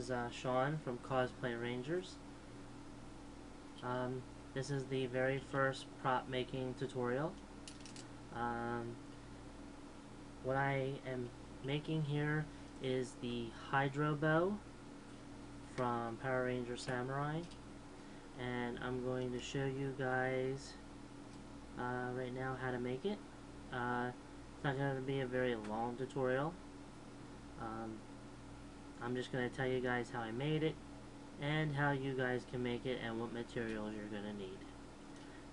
is Sean from CosplayRangers. This is the very first prop making tutorial. What I am making here is the Hydro Bow from Power Ranger Samurai, and I'm going to show you guys right now how to make it. It's not going to be a very long tutorial. I'm just going to tell you guys how I made it and how you guys can make it and what materials you're going to need.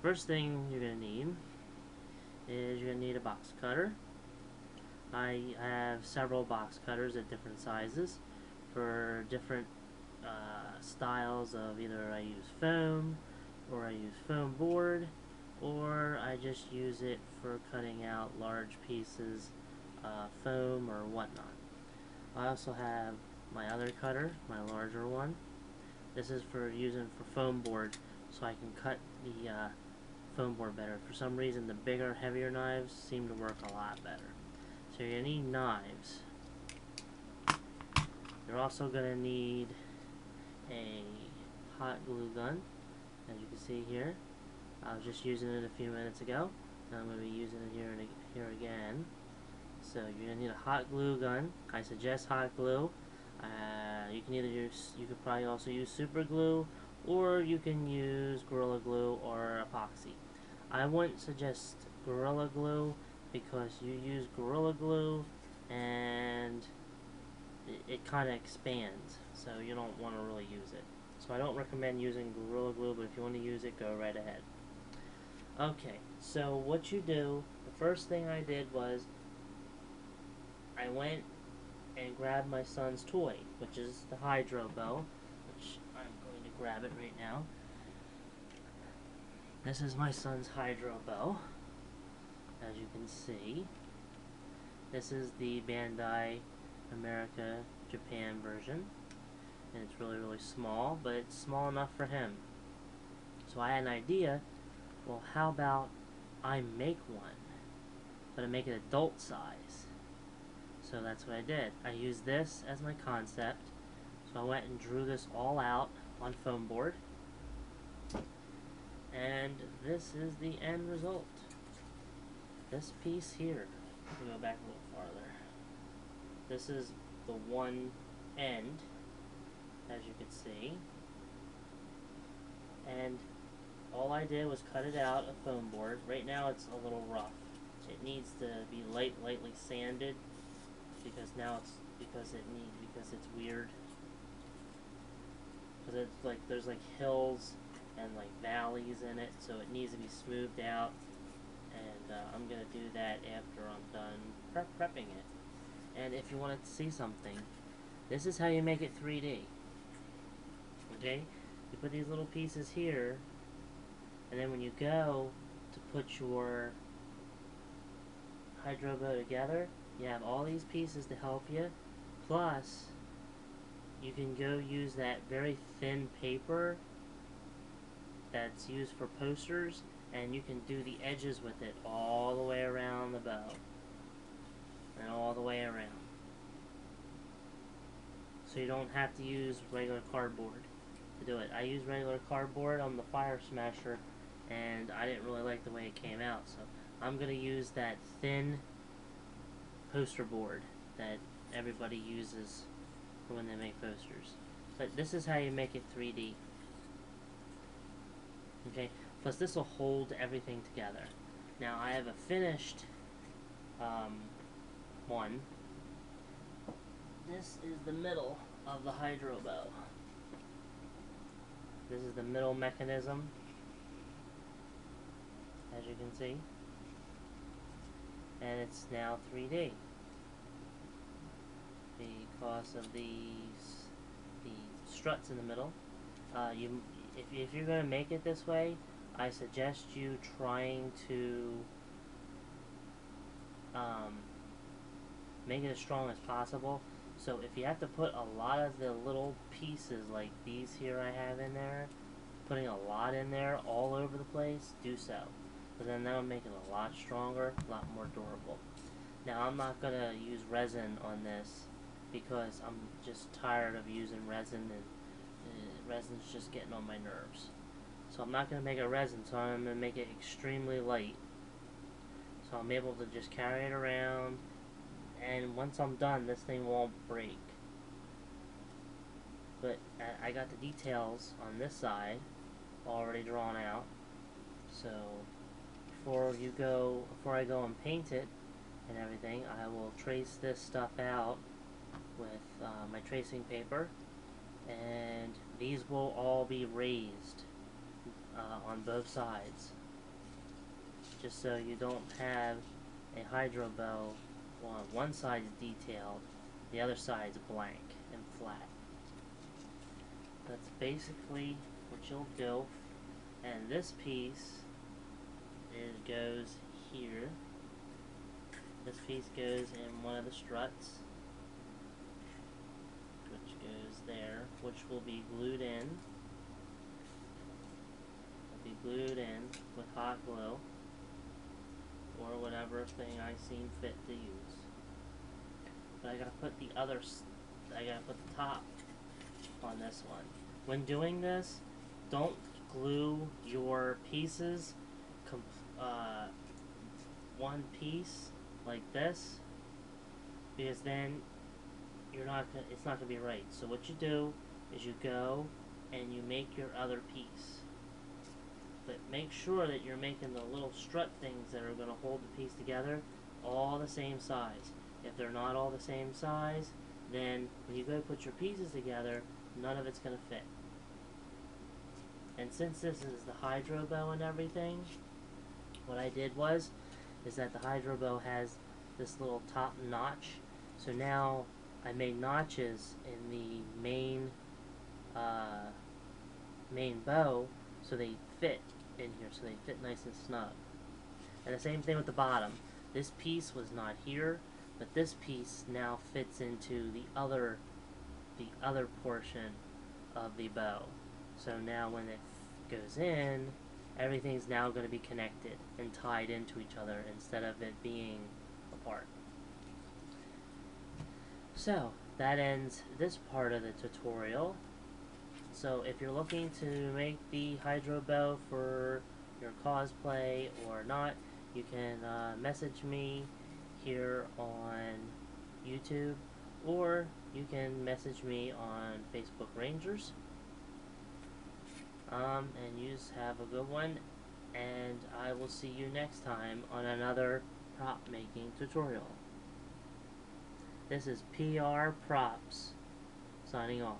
First thing you're going to need is you're going to need a box cutter. I have several box cutters at different sizes for different styles of either I use foam or I use foam board, or I just use it for cutting out large pieces of foam or whatnot. I also have my other cutter, my larger one. This is for using for foam board, so I can cut the foam board better. For some reason, the bigger, heavier knives seem to work a lot better. So you're going to need knives. You're also going to need a hot glue gun, as you can see here. I was just using it a few minutes ago, and I'm going to be using it here again. So you're going to need a hot glue gun. I suggest hot glue. You can either use, you could probably also use super glue, or you can use Gorilla Glue or epoxy. I wouldn't suggest Gorilla Glue because you use Gorilla Glue and it kind of expands, so you don't want to really use it. So I don't recommend using Gorilla Glue, but if you want to use it, go right ahead. Okay, so what you do, the first thing I did was I went and grabbed my son's toy, which is the Hydro Bow, which I'm going to grab it right now. This is my son's Hydro Bow, as you can see. This is the Bandai America Japan version, and it's really, really small, but it's small enough for him. So I had an idea, well, how about I make one, but I make it adult size. So that's what I did. I used this as my concept, so I went and drew this all out on foam board, and this is the end result. This piece here, let me go back a little farther. This is the one end, as you can see, and all I did was cut it out of foam board. Right now it's a little rough. It needs to be lightly sanded, because now it's weird. Because it's like there's like hills and like valleys in it, so it needs to be smoothed out. And I'm gonna do that after I'm done prepping it. And if you wanted to see something, this is how you make it 3D. Okay, you put these little pieces here, and then when you go to put your Hydro Bow together, you have all these pieces to help you, plus you can go use that very thin paper that's used for posters, and you can do the edges with it all the way around the bow and all the way around, so you don't have to use regular cardboard to do it. I use regular cardboard on the Fire Smasher, and I didn't really like the way it came out, so I'm going to use that thin poster board that everybody uses for when they make posters. But this is how you make it 3D. Okay, plus this will hold everything together. Now I have a finished one. This is the middle of the Hydro Bow. This is the middle mechanism, as you can see, and it's now 3D because of the struts in the middle. If you're going to make it this way, I suggest you trying to make it as strong as possible. So if you have to put a lot of the little pieces like these here I have in there, putting a lot in there all over the place, do so. But then that'll make it a lot stronger, a lot more durable. Now I'm not going to use resin on this because I'm just tired of using resin, and resin's just getting on my nerves. So I'm not going to make a resin, so I'm going to make it extremely light. So I'm able to just carry it around, and once I'm done, this thing won't break. But I got the details on this side already drawn out. So before I go and paint it and everything, I will trace this stuff out with my tracing paper, and these will all be raised on both sides, just so you don't have a hydro bow on one side is detailed, the other side is blank and flat. That's basically what you'll do. And this piece goes here. This piece goes in one of the struts, which goes there, which will be glued in. Will be glued in with hot glue, or whatever thing I seem fit to use. But I gotta put I gotta put the top on this one. When doing this, don't glue your pieces one piece like this, because then it's not gonna be right. So what you do is you go and you make your other piece, but make sure that you're making the little strut things that are going to hold the piece together all the same size. If they're not all the same size, then when you go put your pieces together, none of it's going to fit. And since this is the hydro bow and everything, what I did is that the hydro bow has this little top notch. So now I made notches in the main bow, so they fit in here, so they fit nice and snug. And the same thing with the bottom. This piece was not here, but this piece now fits into the other portion of the bow. So now when it goes in, everything's now going to be connected and tied into each other instead of it being apart. So that ends this part of the tutorial. So if you're looking to make the hydro bow for your cosplay or not, you can message me here on YouTube, or you can message me on Facebook Rangers. And you have a good one, and I will see you next time on another prop making tutorial. This is PR Props signing off.